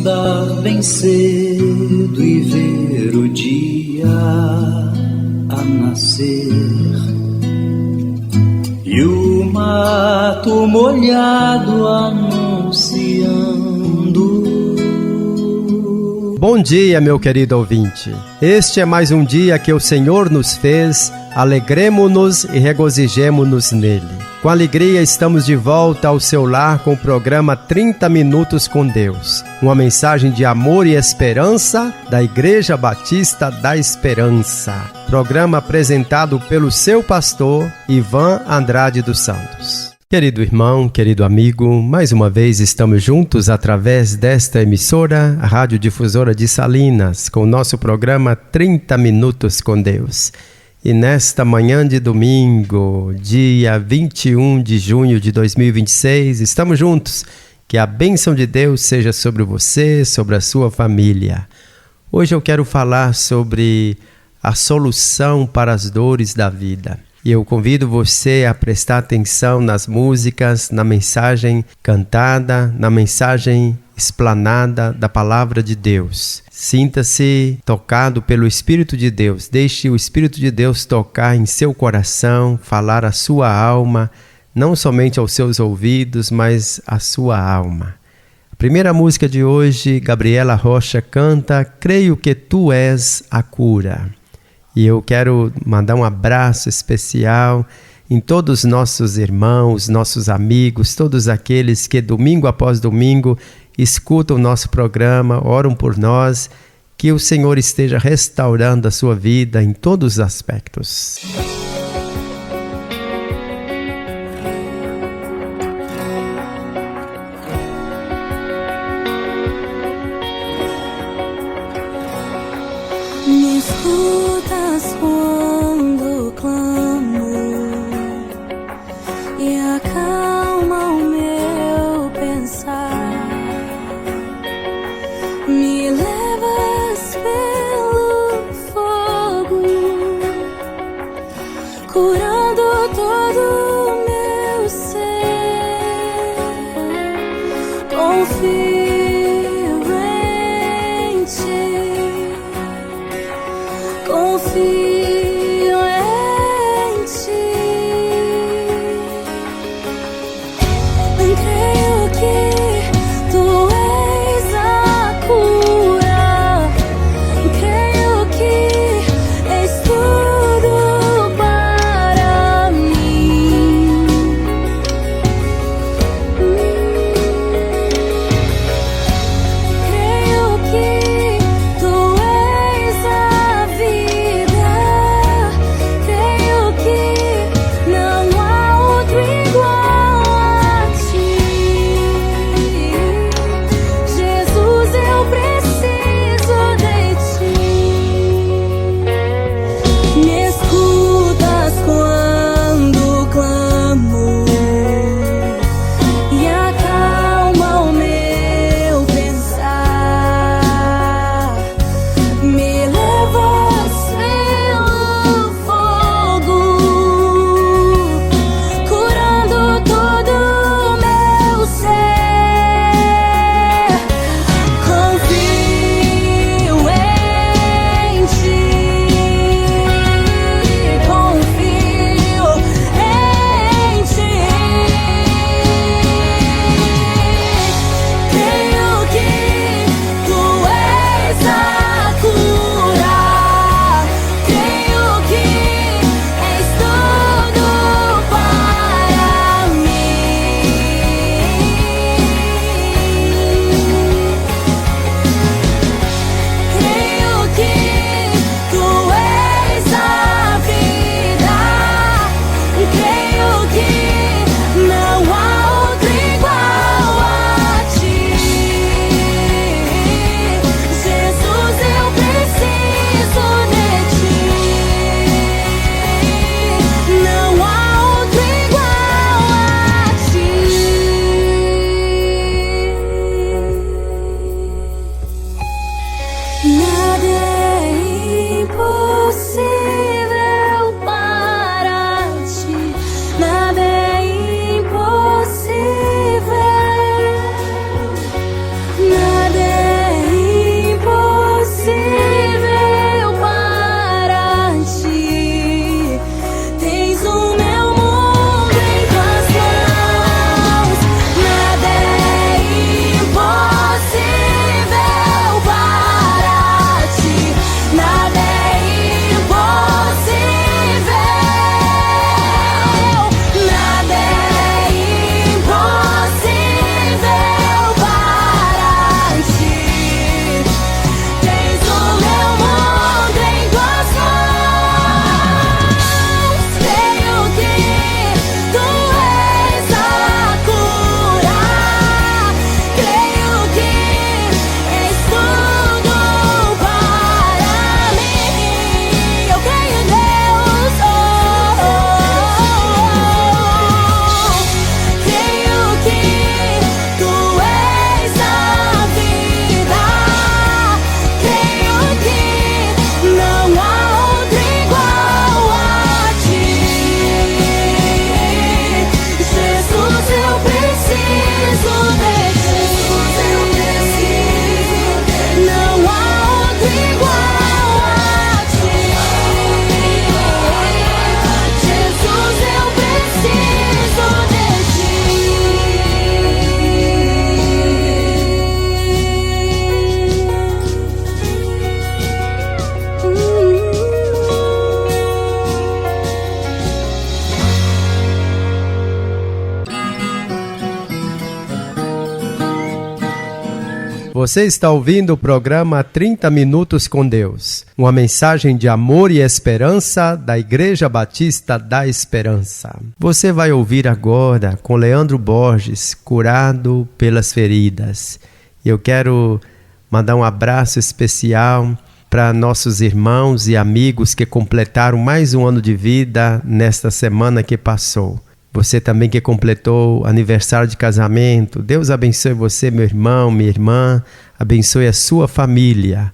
acordar bem cedo e ver o dia a nascer, e o mato molhado anunciando. Bom dia, meu querido ouvinte. Este é mais um dia que o Senhor nos fez. Alegremo-nos e regozijemo-nos nele. Com alegria estamos de volta ao seu lar com o programa 30 Minutos com Deus. Uma mensagem de amor e esperança da Igreja Batista da Esperança. Programa apresentado pelo seu pastor Ivan Andrade dos Santos. Querido irmão, querido amigo, mais uma vez estamos juntos através desta emissora, a Rádio Difusora de Salinas, com o nosso programa 30 Minutos com Deus. E nesta manhã de domingo, dia 21 de junho de 2026, estamos juntos. Que a bênção de Deus seja sobre você, sobre a sua família. Hoje eu quero falar sobre a solução para as dores da vida. E eu convido você a prestar atenção nas músicas, na mensagem cantada, na mensagem explanada da Palavra de Deus. Sinta-se tocado pelo Espírito de Deus. Deixe o Espírito de Deus tocar em seu coração, falar à sua alma, não somente aos seus ouvidos, mas à sua alma. A primeira música de hoje, Gabriela Rocha canta Creio que Tu és a cura. E eu quero mandar um abraço especial em todos os nossos irmãos, nossos amigos, todos aqueles que domingo após domingo escutam o nosso programa, oram por nós, que o Senhor esteja restaurando a sua vida em todos os aspectos. Me escutas quando clamo e acalma o meu pensar. Me levas pelo fogo, curando todo o meu ser. Confio em Ti. Confio em Ti. Creio que Tu és a cura. Você está ouvindo o programa 30 Minutos com Deus, uma mensagem de amor e esperança da Igreja Batista da Esperança. Você vai ouvir agora com Leandro Borges, Curado pelas Feridas. Eu quero mandar um abraço especial para nossos irmãos e amigos que completaram mais um ano de vida nesta semana que passou. Você também que completou aniversário de casamento, Deus abençoe você, meu irmão, minha irmã, abençoe a sua família.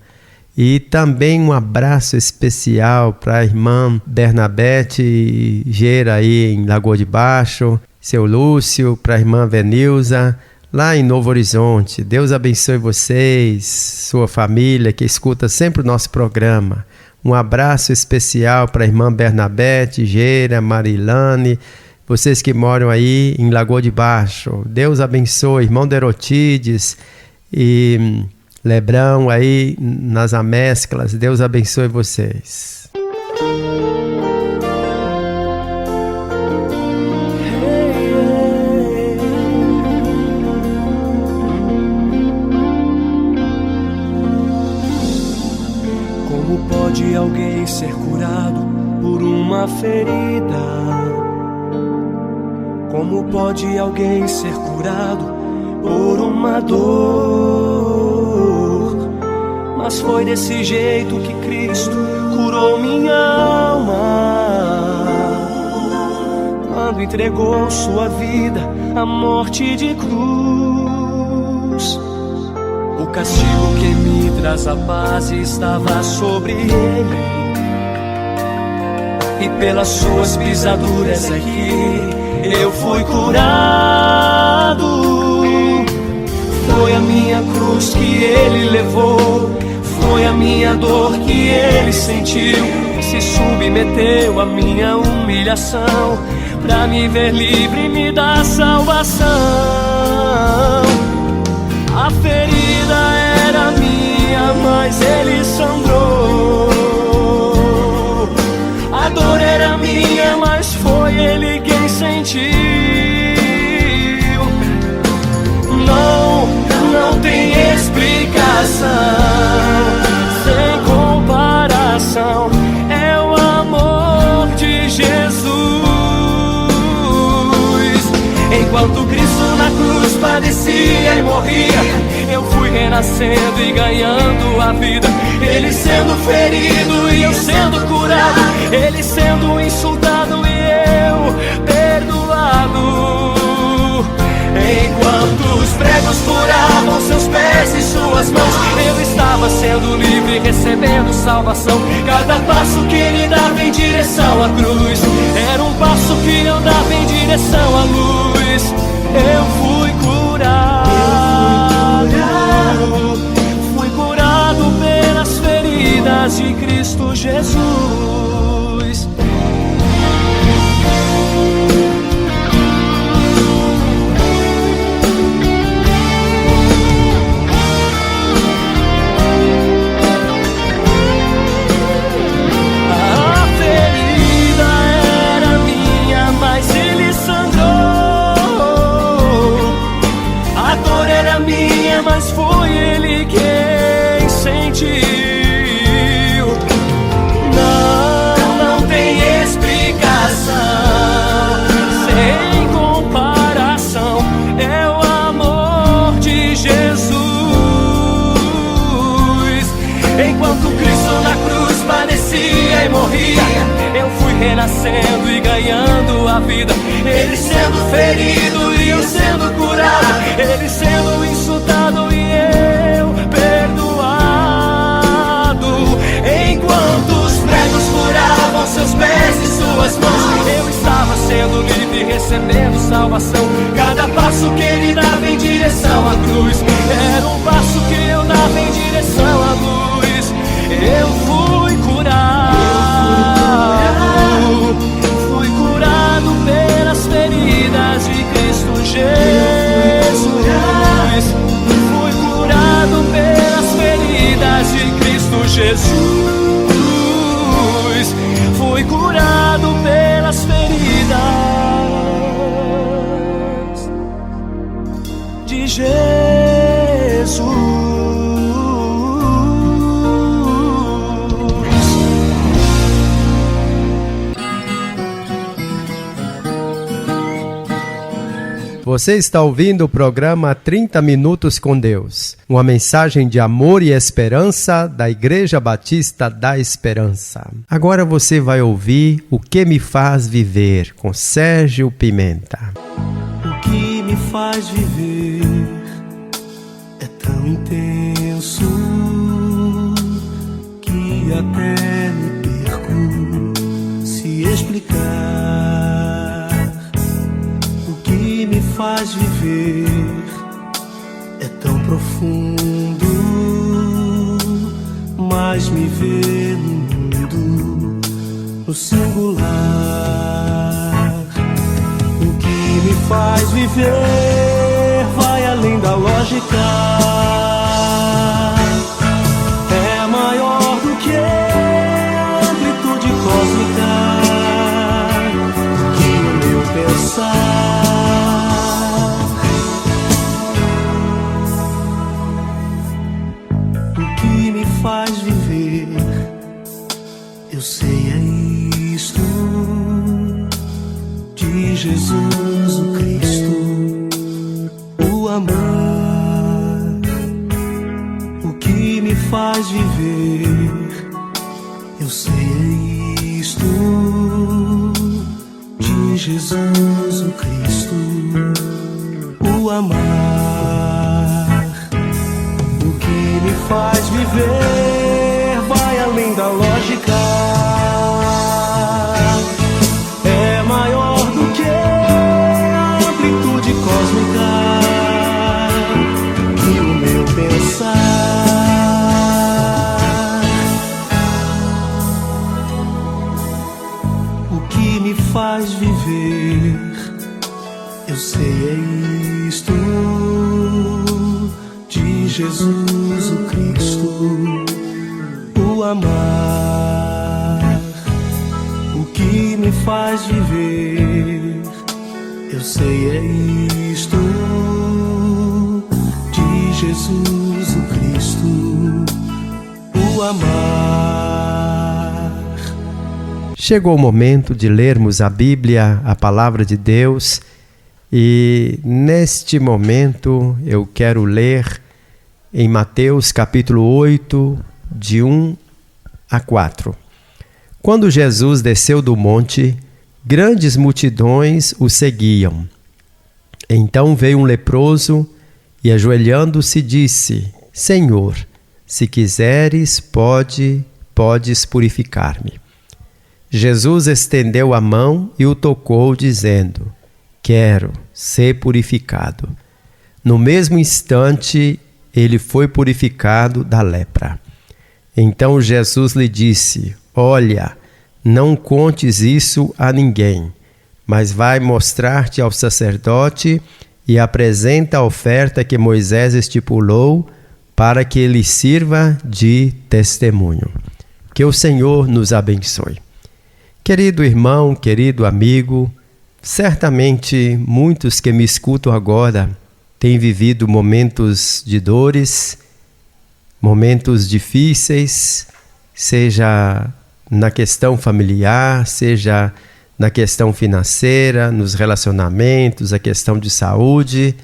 E também um abraço especial para a irmã Bernabete Geira aí em Lagoa de Baixo, seu Lúcio, para a irmã Venilza, lá em Novo Horizonte. Deus abençoe vocês, sua família que escuta sempre o nosso programa. Um abraço especial para a irmã Bernabete Geira, Marilane, vocês que moram aí em Lagoa de Baixo. Deus abençoe, irmão Derotides e Lebrão aí nas Amésclas. Deus abençoe vocês. Como pode alguém ser curado por uma ferida? Como pode alguém ser curado por uma dor? Mas foi desse jeito que Cristo curou minha alma, quando entregou sua vida à morte de cruz. O castigo que me traz a paz estava sobre ele, e pelas suas pisaduras aqui eu fui curado. Foi a minha cruz que ele levou, foi a minha dor que ele sentiu, se submeteu à minha humilhação, pra me ver livre e me dar salvação. A ferida era minha, mas ele sangrou. A dor era minha, mas foi ele quem sentiu. Não tem explicação, sem comparação, é o amor de Jesus. Enquanto Cristo na cruz padecia e morria, eu fui renascendo e ganhando a vida. Ele sendo ferido e eu sendo curado, ele sendo insultado e eu perdoado. Enquanto os pregos furavam seus pés e suas mãos, eu estava sendo livre, recebendo salvação. Cada passo que ele dava em direção à cruz era um passo que eu dava em direção à luz. Eu fui curado, fui curado pelas feridas de Cristo Jesus. Mas foi ele quem sentiu. Não tem explicação, sem comparação, é o amor de Jesus. Enquanto Cristo na cruz padecia e morria, eu fui renascendo e ganhando a vida. Ele sendo ferido e eu sendo curado, ele sendo insultado e eu perdoado. Enquanto os pregos furavam seus pés e suas mãos, eu estava sendo livre, recebendo salvação. Cada passo que ele dava em direção à cruz era um passo que eu dava em direção à luz. Eu fui curado, fui curado pelas feridas de Cristo Jesus. Fui curado pelas feridas de Cristo Jesus. Fui curado pelas feridas de Jesus. Você está ouvindo o programa 30 Minutos com Deus, uma mensagem de amor e esperança da Igreja Batista da Esperança. Agora você vai ouvir O Que Me Faz Viver, com Sérgio Pimenta. O que me faz viver é tão intenso que até me perco se explicar. O que me faz viver é tão profundo, mas me vê no mundo, no singular. O que me faz viver vai além da lógica, é maior do que a amplitude cósmica que o meu pensar. O que me faz viver, eu sei, é isto: de Jesus o Cristo, o amar. O que me faz viver, eu sei, é isto: de Jesus o Cristo, o amar. O que me faz viver vai além da lógica, é maior do que a amplitude cósmica que o meu pensar. O que me faz viver, eu sei, é isto: de Jesus o Cristo, o amar. O que me faz viver, eu sei, é isto: de Jesus o Cristo, o amar. Chegou o momento de lermos a Bíblia, a Palavra de Deus, e neste momento eu quero ler em Mateus capítulo 8, de 1 a 4. Quando Jesus desceu do monte, grandes multidões o seguiam. Então veio um leproso e, ajoelhando-se, disse: Senhor, se quiseres, podes purificar-me. Jesus estendeu a mão e o tocou, dizendo: Quero ser purificado. No mesmo instante, ele foi purificado da lepra. Então Jesus lhe disse: Olha, não contes isso a ninguém, mas vai mostrar-te ao sacerdote e apresenta a oferta que Moisés estipulou para que ele sirva de testemunho. Que o Senhor nos abençoe. Querido irmão, querido amigo, certamente muitos que me escutam agora têm vivido momentos de dores, momentos difíceis, seja na questão familiar, seja na questão financeira, nos relacionamentos, a questão de saúde.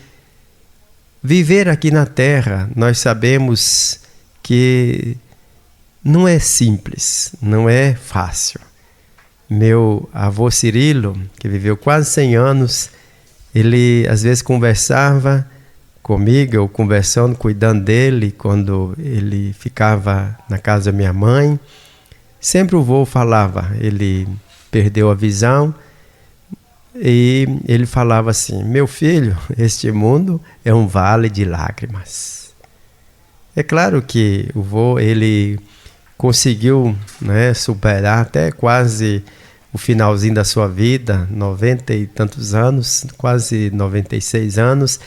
Viver aqui na Terra, nós sabemos que não é simples, não é fácil. Meu avô Cirilo, que viveu quase 100 anos, ele às vezes conversava comigo, eu conversando, cuidando dele, quando ele ficava na casa da minha mãe. Sempre o vô falava, ele perdeu a visão, e ele falava assim: meu filho, este mundo é um vale de lágrimas. É claro que o vô, ele conseguiu, superar até quase o finalzinho da sua vida, 90 e tantos anos, quase 96 anos,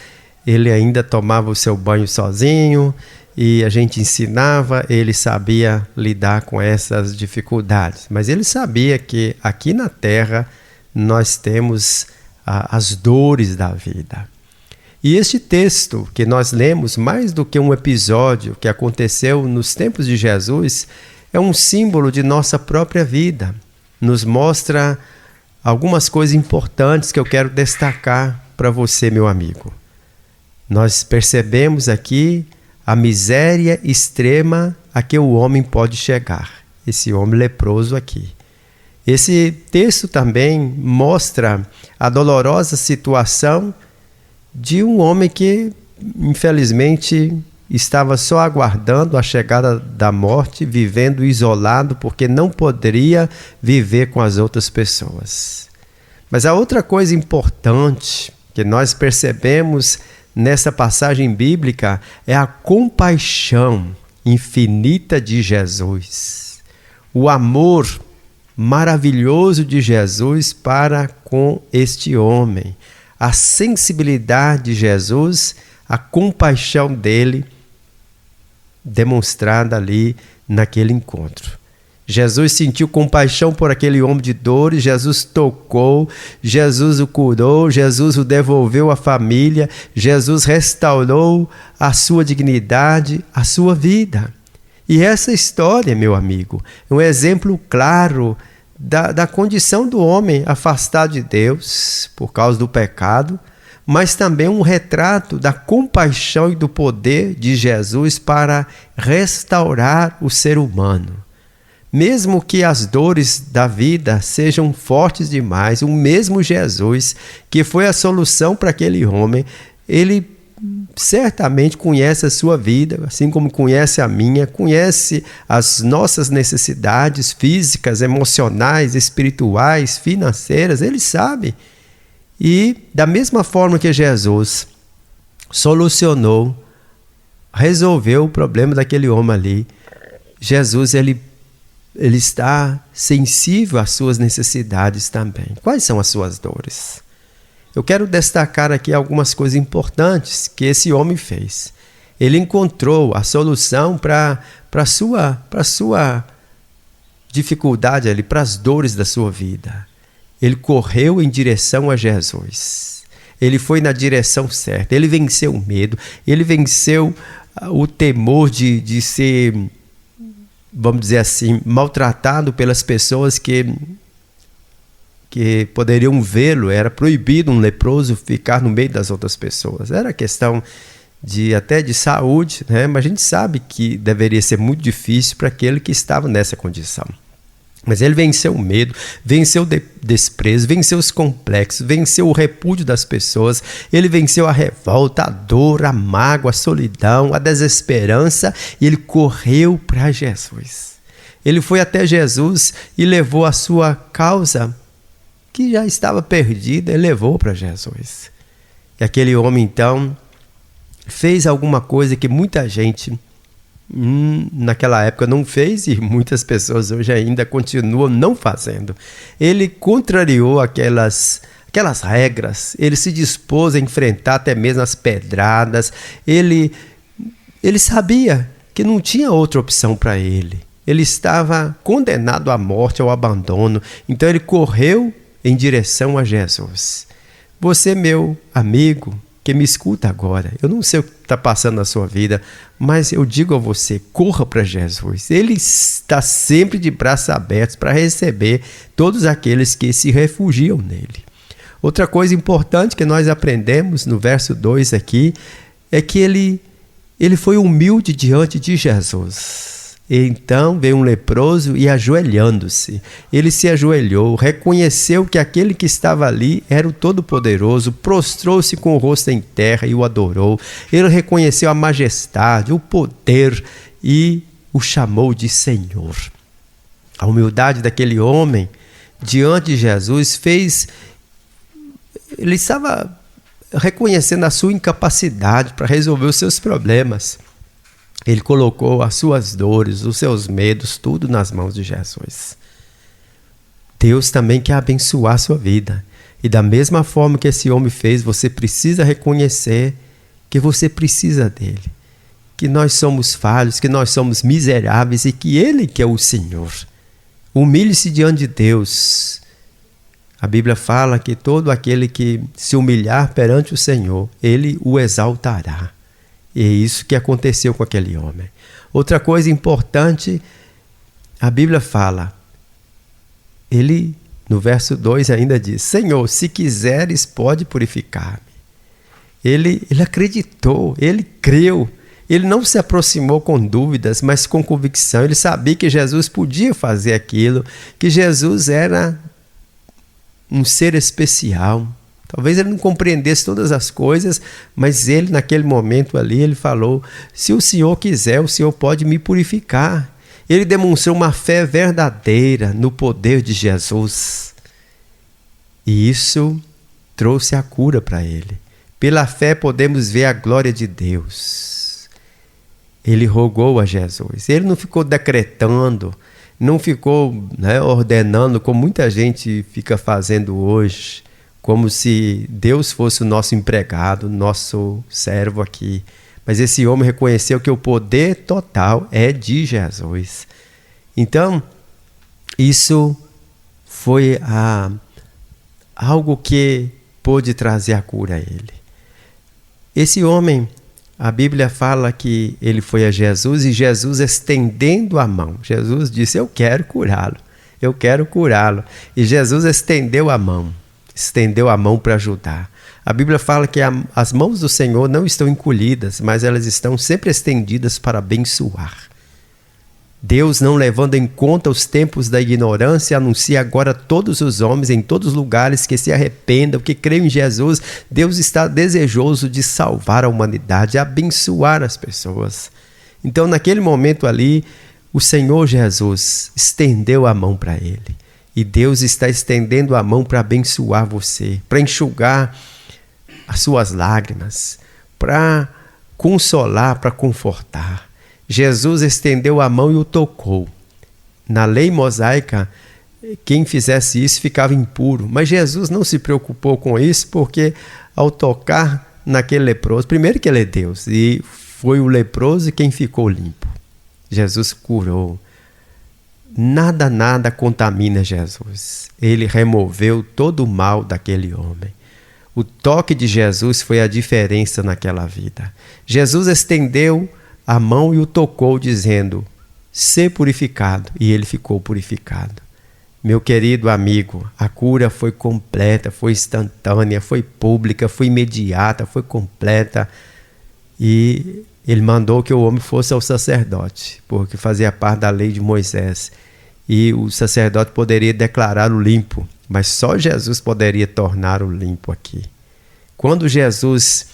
ele ainda tomava o seu banho sozinho e a gente ensinava, ele sabia lidar com essas dificuldades. Mas ele sabia que aqui na Terra nós temos as dores da vida. E este texto que nós lemos, mais do que um episódio que aconteceu nos tempos de Jesus, é um símbolo de nossa própria vida. Nos mostra algumas coisas importantes que eu quero destacar para você, meu amigo. Nós percebemos aqui a miséria extrema a que o homem pode chegar, esse homem leproso aqui. Esse texto também mostra a dolorosa situação de um homem que, infelizmente, estava só aguardando a chegada da morte, vivendo isolado, porque não poderia viver com as outras pessoas. Mas a outra coisa importante que nós percebemos nessa passagem bíblica é a compaixão infinita de Jesus. O amor maravilhoso de Jesus para com este homem. A sensibilidade de Jesus, a compaixão dele demonstrada ali naquele encontro. Jesus sentiu compaixão por aquele homem de dores, Jesus tocou, Jesus o curou, Jesus o devolveu à família, Jesus restaurou a sua dignidade, a sua vida. E essa história, meu amigo, é um exemplo claro da condição do homem afastado de Deus por causa do pecado, mas também um retrato da compaixão e do poder de Jesus para restaurar o ser humano. Mesmo que as dores da vida sejam fortes demais, o mesmo Jesus, que foi a solução para aquele homem, ele certamente conhece a sua vida, assim como conhece a minha, conhece as nossas necessidades físicas, emocionais, espirituais, financeiras, ele sabe. E da mesma forma que Jesus solucionou, resolveu o problema daquele homem ali, Jesus ele está sensível às suas necessidades também. Quais são as suas dores? Eu quero destacar aqui algumas coisas importantes que esse homem fez. Ele encontrou a solução para a sua dificuldade ali, para as dores da sua vida. Ele correu em direção a Jesus. Ele foi na direção certa. Ele venceu o medo. Ele venceu o temor de ser, vamos dizer assim, maltratado pelas pessoas que poderiam vê-lo. Era proibido um leproso ficar no meio das outras pessoas. Era questão até de saúde, né? Mas a gente sabe que deveria ser muito difícil para aquele que estava nessa condição. Mas ele venceu o medo, venceu o desprezo, venceu os complexos, venceu o repúdio das pessoas, ele venceu a revolta, a dor, a mágoa, a solidão, a desesperança, e ele correu para Jesus. Ele foi até Jesus e levou a sua causa, que já estava perdida, ele levou para Jesus. E aquele homem, então, fez alguma coisa que muita gente naquela época não fez e muitas pessoas hoje ainda continuam não fazendo. Ele contrariou aquelas regras, ele se dispôs a enfrentar até mesmo as pedradas, ele sabia que não tinha outra opção para ele. Ele estava condenado à morte, ao abandono, então ele correu em direção a Jesus. Você, meu amigo, que me escuta agora, eu não sei o que está passando na sua vida, mas eu digo a você, corra para Jesus. Ele está sempre de braços abertos para receber todos aqueles que se refugiam nele. Outra coisa importante que nós aprendemos no verso 2 aqui, é que ele foi humilde diante de Jesus. Então veio um leproso e ajoelhando-se, ele se ajoelhou, reconheceu que aquele que estava ali era o Todo-Poderoso, prostrou-se com o rosto em terra e o adorou. Ele reconheceu a majestade, o poder e o chamou de Senhor. A humildade daquele homem diante de Jesus ele estava reconhecendo a sua incapacidade para resolver os seus problemas. Ele colocou as suas dores, os seus medos, tudo nas mãos de Jesus. Deus também quer abençoar a sua vida. E da mesma forma que esse homem fez, você precisa reconhecer que você precisa dele. Que nós somos falhos, que nós somos miseráveis e que Ele que é o Senhor. Humilhe-se diante de Deus. A Bíblia fala que todo aquele que se humilhar perante o Senhor, Ele o exaltará. E é isso que aconteceu com aquele homem. Outra coisa importante, a Bíblia fala, ele No verso 2 ainda diz: Senhor, se quiseres, pode purificar-me. Ele acreditou, ele creu. Ele não se aproximou com dúvidas, mas com convicção. Ele sabia que Jesus podia fazer aquilo, que Jesus era um ser especial. Talvez ele não compreendesse todas as coisas, mas ele, naquele momento ali, ele falou: se o Senhor quiser, o Senhor pode me purificar. Ele demonstrou uma fé verdadeira no poder de Jesus. E isso trouxe a cura para ele. Pela fé podemos ver a glória de Deus. Ele rogou a Jesus. Ele não ficou decretando, não ficou ordenando, como muita gente fica fazendo hoje, como se Deus fosse o nosso empregado, nosso servo aqui. Mas esse homem reconheceu que o poder total é de Jesus. Então, isso foi algo que pôde trazer a cura a ele. Esse homem, a Bíblia fala que ele foi a Jesus e Jesus estendendo a mão. Jesus disse: eu quero curá-lo, eu quero curá-lo. E Jesus estendeu a mão para ajudar. A Bíblia fala que as mãos do Senhor não estão encolhidas, mas elas estão sempre estendidas para abençoar. Deus, não levando em conta os tempos da ignorância, anuncia agora a todos os homens em todos os lugares que se arrependam, que creiam em Jesus. Deus está desejoso de salvar a humanidade, abençoar as pessoas. Então, naquele momento ali, o Senhor Jesus estendeu a mão para ele. E Deus está estendendo a mão para abençoar você, para enxugar as suas lágrimas, para consolar, para confortar. Jesus estendeu a mão e o tocou. Na lei mosaica, quem fizesse isso ficava impuro. Mas Jesus não se preocupou com isso, porque ao tocar naquele leproso, primeiro que ele é Deus, e foi o leproso quem ficou limpo. Jesus curou. Nada contamina Jesus. Ele removeu todo o mal daquele homem. O toque de Jesus foi a diferença naquela vida. Jesus estendeu a mão e o tocou, dizendo: ser purificado. E ele ficou purificado. Meu querido amigo, a cura foi completa, foi instantânea, foi pública, foi imediata, foi completa. E ele mandou que o homem fosse ao sacerdote, porque fazia parte da lei de Moisés. E o sacerdote poderia declará-lo limpo, mas só Jesus poderia torná-lo limpo aqui. Quando Jesus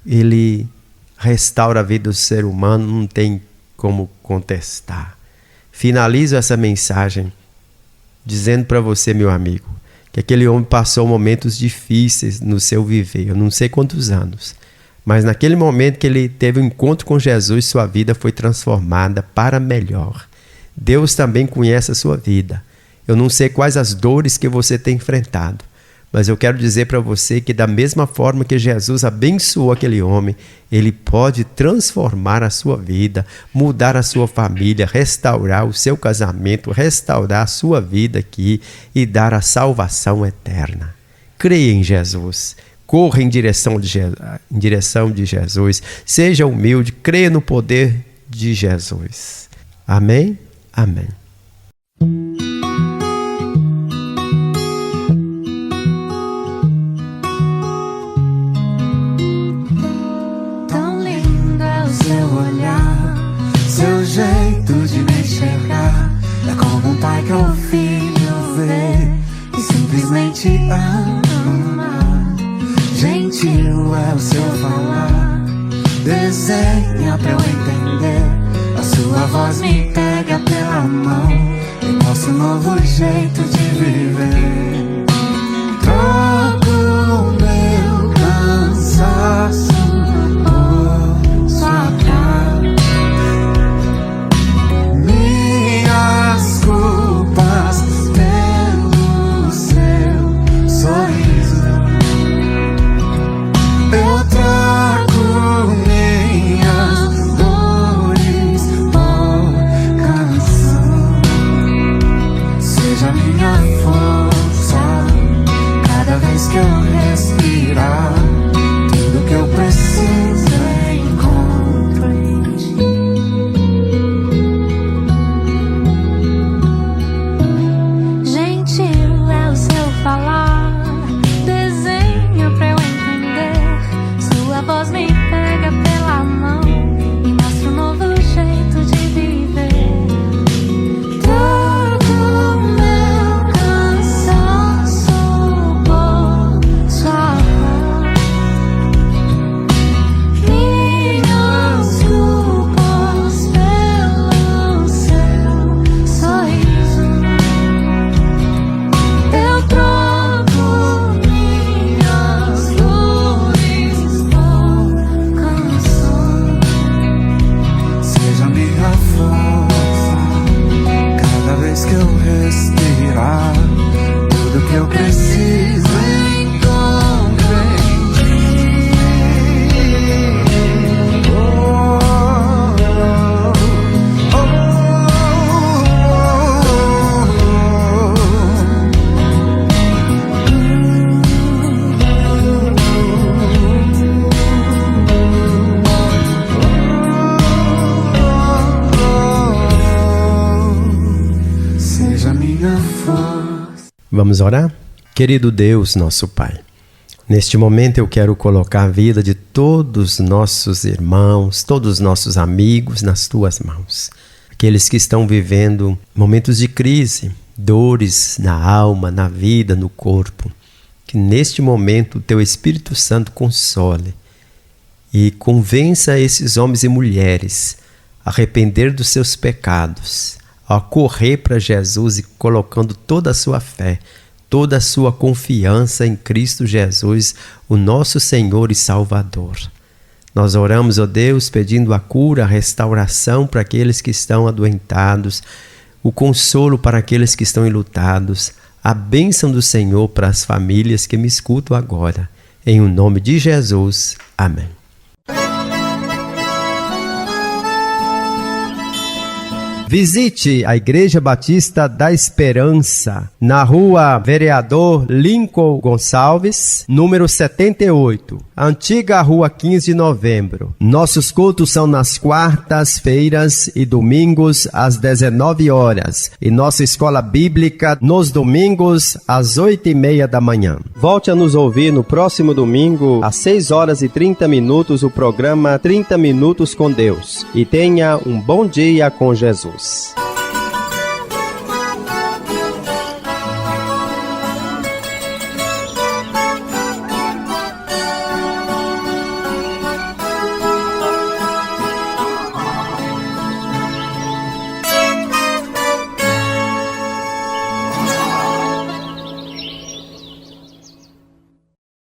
ele restaura a vida do ser humano, não tem como contestar. Finalizo essa mensagem dizendo para você, meu amigo, que aquele homem passou momentos difíceis no seu viver, eu não sei quantos anos, mas naquele momento que ele teve um encontro com Jesus, sua vida foi transformada para melhor. Deus também conhece a sua vida. Eu não sei quais as dores que você tem enfrentado, mas eu quero dizer para você que da mesma forma que Jesus abençoou aquele homem, ele pode transformar a sua vida, mudar a sua família, restaurar o seu casamento, restaurar a sua vida aqui e dar a salvação eterna. Creia em Jesus, corra em direção de Jesus, seja humilde, creia no poder de Jesus. Amém? Amém. Tão lindo é o seu olhar, seu jeito de me enxergar. É como um pai que um filho vê e simplesmente ama. Gentil é o seu falar, desenha pra eu entender. A sua voz me pega pela mão e mostra um novo jeito de viver. Troco o meu cansaço por sua paz, minhas culpas pelo seu sorriso. Eu troco minhas dores por canção. Seja minha força Vamos orar? Querido Deus, nosso Pai, neste momento eu quero colocar a vida de todos os nossos irmãos, todos os nossos amigos nas Tuas mãos. Aqueles que estão vivendo momentos de crise, dores na alma, na vida, no corpo. Que neste momento o Teu Espírito Santo console e convença esses homens e mulheres a arrepender dos seus pecados, a correr para Jesus e colocando toda a sua fé, toda a sua confiança em Cristo Jesus, o nosso Senhor e Salvador. Nós oramos, ó Deus, pedindo a cura, a restauração para aqueles que estão adoentados, o consolo para aqueles que estão enlutados, a bênção do Senhor para as famílias que me escutam agora. Em o nome de Jesus. Amém. Visite a Igreja Batista da Esperança, na rua Vereador Lincoln Gonçalves, número 78, antiga rua 15 de novembro. Nossos cultos são nas quartas-feiras e domingos às 19 horas e nossa escola bíblica nos domingos às 8h30 da manhã. Volte a nos ouvir no próximo domingo às 6h30 o programa 30 Minutos com Deus e tenha um bom dia com Jesus.